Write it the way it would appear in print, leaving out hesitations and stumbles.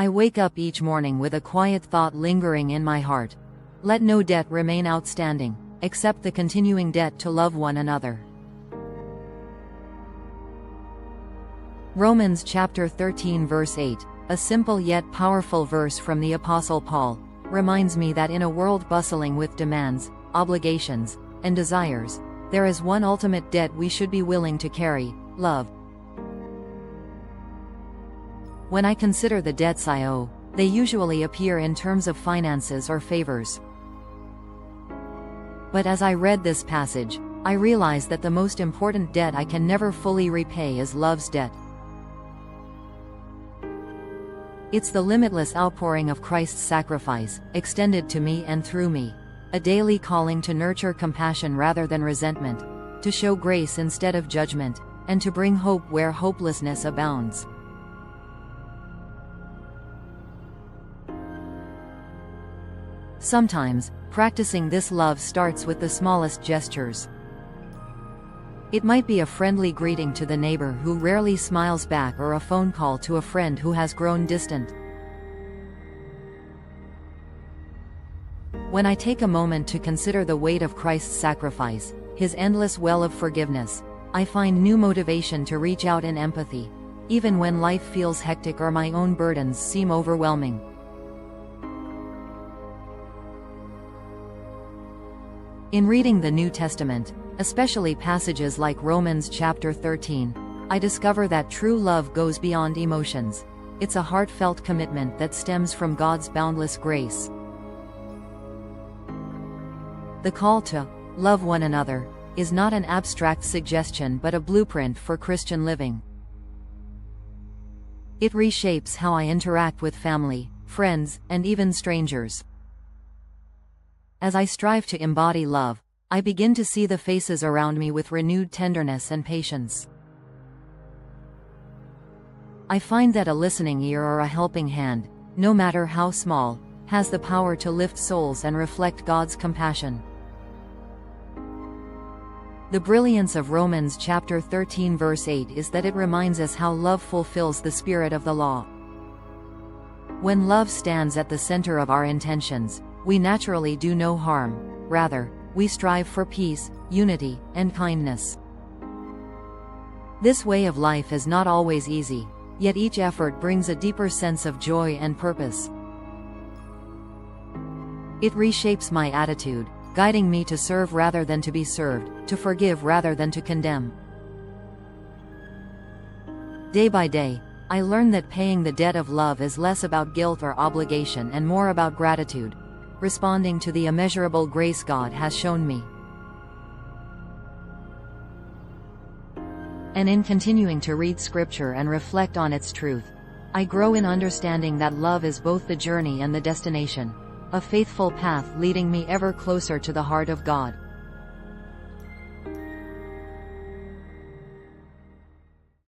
I wake up each morning with a quiet thought lingering in my heart. Let no debt remain outstanding, except the continuing debt to love one another. Romans chapter 13 verse 8, a simple yet powerful verse from the Apostle Paul, reminds me that in a world bustling with demands, obligations, and desires, there is one ultimate debt we should be willing to carry: love. When I consider the debts I owe, they usually appear in terms of finances or favors. But as I read this passage, I realize that the most important debt I can never fully repay is love's debt. It's the limitless outpouring of Christ's sacrifice, extended to me and through me. A daily calling to nurture compassion rather than resentment, to show grace instead of judgment, and to bring hope where hopelessness abounds. Sometimes, practicing this love starts with the smallest gestures. It might be a friendly greeting to the neighbor who rarely smiles back, or a phone call to a friend who has grown distant. When I take a moment to consider the weight of Christ's sacrifice, his endless well of forgiveness, I find new motivation to reach out in empathy, even when life feels hectic or my own burdens seem overwhelming. In reading the New Testament, especially passages like Romans chapter 13, I discover that true love goes beyond emotions. It's a heartfelt commitment that stems from God's boundless grace. The call to love one another is not an abstract suggestion but a blueprint for Christian living. It reshapes how I interact with family, friends, and even strangers. As I strive to embody love, I begin to see the faces around me with renewed tenderness and patience. I find that a listening ear or a helping hand, no matter how small, has the power to lift souls and reflect God's compassion. The brilliance of Romans chapter 13 verse 8 is that it reminds us how love fulfills the spirit of the law. When love stands at the center of our intentions, we naturally do no harm. Rather, we strive for peace, unity, and kindness. This way of life is not always easy, yet each effort brings a deeper sense of joy and purpose. It reshapes my attitude, guiding me to serve rather than to be served, to forgive rather than to condemn. Day by day, I learn that paying the debt of love is less about guilt or obligation and more about gratitude, responding to the immeasurable grace God has shown me. And in continuing to read Scripture and reflect on its truth, I grow in understanding that love is both the journey and the destination, a faithful path leading me ever closer to the heart of God.